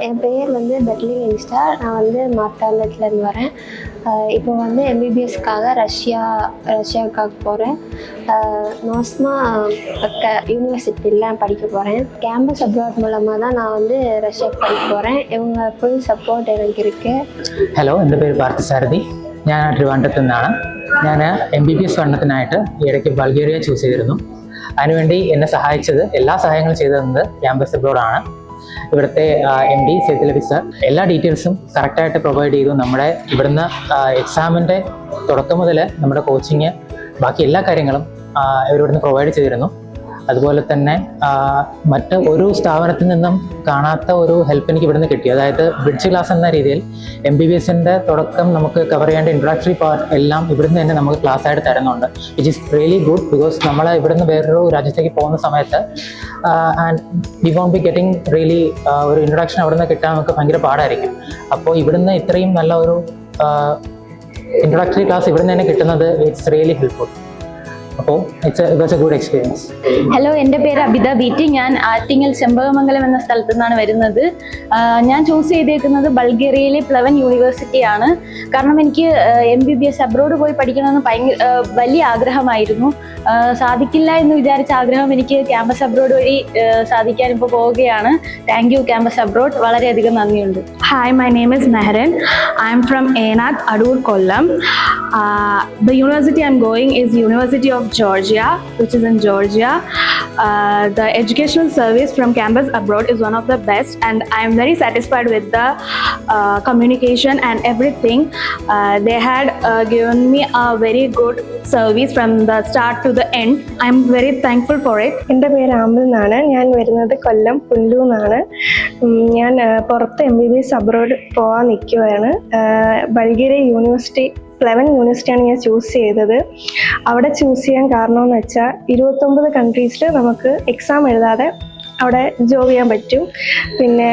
என் பேர் வந்து பெட்லின் இன்ஸ்டா. நான் வந்து மார்த்தாண்டத்துலேருந்து வரேன். இப்போ வந்து எம்பிபிஎஸ்க்காக ரஷ்யாவுக்காக போகிறேன். நாஸ்மா யூனிவர்சிட்டியில் படிக்க போகிறேன். கேம்பஸ் அப்ராட் மூலமாக தான் நான் வந்து ரஷ்யாவுக்கு படிக்க போகிறேன். இவங்க ഫുൾ സപ്പോർട്ട് എനിക്ക് ഇരിക്കെ. ഹലോ, എൻ്റെ പേര് പാർത്ഥസാരഥി. ഞാൻ ട്രിവാൻഡ്രത്തു നിന്നാണ്. ഞാൻ MBBS പഠനത്തിനായിട്ട് ഇടയ്ക്ക് ബൾഗേറിയ ചൂസ് ചെയ്തിരുന്നു. അതിനുവേണ്ടി എന്നെ സഹായിച്ചത്, എല്ലാ സഹായങ്ങളും ചെയ്തു തന്നത് ക്യാമ്പസ് അബ്രോഡാണ്. ഇവിടുത്തെ MD സെയ്തിലബി സർ എല്ലാ ഡീറ്റെയിൽസും കറക്റ്റായിട്ട് പ്രൊവൈഡ് ചെയ്തു. നമ്മുടെ ഇവിടുന്ന് എക്സാമിൻ്റെ തുടക്കം മുതൽ നമ്മുടെ കോച്ചിങ്, ബാക്കി എല്ലാ കാര്യങ്ങളും ഇവരിവിടുന്ന് പ്രൊവൈഡ് ചെയ്തിരുന്നു. അതുപോലെ തന്നെ മറ്റ് ഒരു സ്ഥാപനത്തിൽ നിന്നും കാണാത്ത ഒരു ഹെൽപ്പ് എനിക്ക് ഇവിടുന്ന് കിട്ടി. അതായത് ബ്രിഡ്ജ് ക്ലാസ് എന്ന രീതിയിൽ MBBSൻ്റെ തുടക്കം നമുക്ക് കവർ ചെയ്യേണ്ട ഇൻട്രൊഡക്ടറി പാർട്ട് എല്ലാം ഇവിടുന്ന് തന്നെ നമുക്ക് ക്ലാസ് ആയിട്ട് തരുന്നുണ്ട്. Which is really good. Because നമ്മൾ ഇവിടുന്ന് വേറൊരു രാജ്യത്തേക്ക് പോകുന്ന സമയത്ത് and we won't be getting really ഒരു ഇൻട്രൊഡക്ഷൻ അവിടെ നിന്ന് കിട്ടാൻ നമുക്ക് ഭയങ്കര പാടായിരിക്കും. അപ്പോൾ ഇവിടുന്ന് ഇത്രയും നല്ല ഒരു ഇൻട്രൊഡക്ടറി ക്ലാസ് ഇവിടുന്ന് തന്നെ കിട്ടുന്നത് ഇറ്റ്സ് റിയലി ഹെൽപ്ഫുൾ. അപ്പോൾ it was A good experience. Hello, എൻ്റെ പേര് അബിത ബീറ്റി. ഞാൻ ആറ്റിങ്ങൽ ചെമ്പകമംഗലം എന്ന സ്ഥലത്തു നിന്നാണ് വരുന്നത്. ഞാൻ ചൂസ് ചെയ്തേക്കുന്നത് ബൾഗേറിയയിലെ പ്ലവൻ യൂണിവേഴ്സിറ്റിയാണ്. കാരണം എനിക്ക് MBBS അബ്രോഡ് പോയി പഠിക്കണമെന്ന് വലിയ ആഗ്രഹമായിരുന്നു. സാധിക്കില്ല എന്ന് വിചാരിച്ച ആഗ്രഹം എനിക്ക് ക്യാമ്പസ് അബ്രോഡ് വഴി സാധിക്കാൻ ഇപ്പോൾ പോവുകയാണ്. Thank you campus abroad. വളരെയധികം നന്ദിയുണ്ട്. Hi, my name is Mehran. I am from Enath, Adoor, Kollam. The university I'm going is University of Georgia, which is in Georgia. The educational service from campus abroad is one of the best, and I am very satisfied with the communication and everything. They had given me a very good service from the start to the end. I am very thankful for it. എൻ്റെ പേര് ആമിൽ എന്നാണ്. ഞാൻ വരുന്നത് കൊല്ലം പുല്ലു എന്നാണ്. ഞാൻ പുറത്ത് MBBS abroad പോകാൻ നിൽക്കുകയാണ്. ബൾഗേറിയ യൂണിവേഴ്സിറ്റി, പ്ലവൻ യൂണിവേഴ്സിറ്റിയാണ് ഞാൻ ചൂസ് ചെയ്തത്. അവിടെ ചൂസ് ചെയ്യാൻ കാരണമെന്ന് വെച്ചാൽ 29 കൺട്രീസിൽ നമുക്ക് എക്സാം എഴുതാതെ അവിടെ ജോബ് ചെയ്യാൻ പറ്റും. പിന്നെ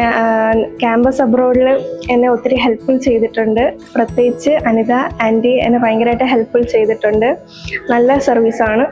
ക്യാമ്പസ് അബ്രോഡിൽ എന്നെ ഒത്തിരി ഹെൽപ്ഫുൾ ചെയ്തിട്ടുണ്ട്. പ്രത്യേകിച്ച് അനിത ആൻറ്റി എന്നെ ഭയങ്കരമായിട്ട് ഹെൽപ്ഫുൾ ചെയ്തിട്ടുണ്ട്. നല്ല സർവീസാണ്.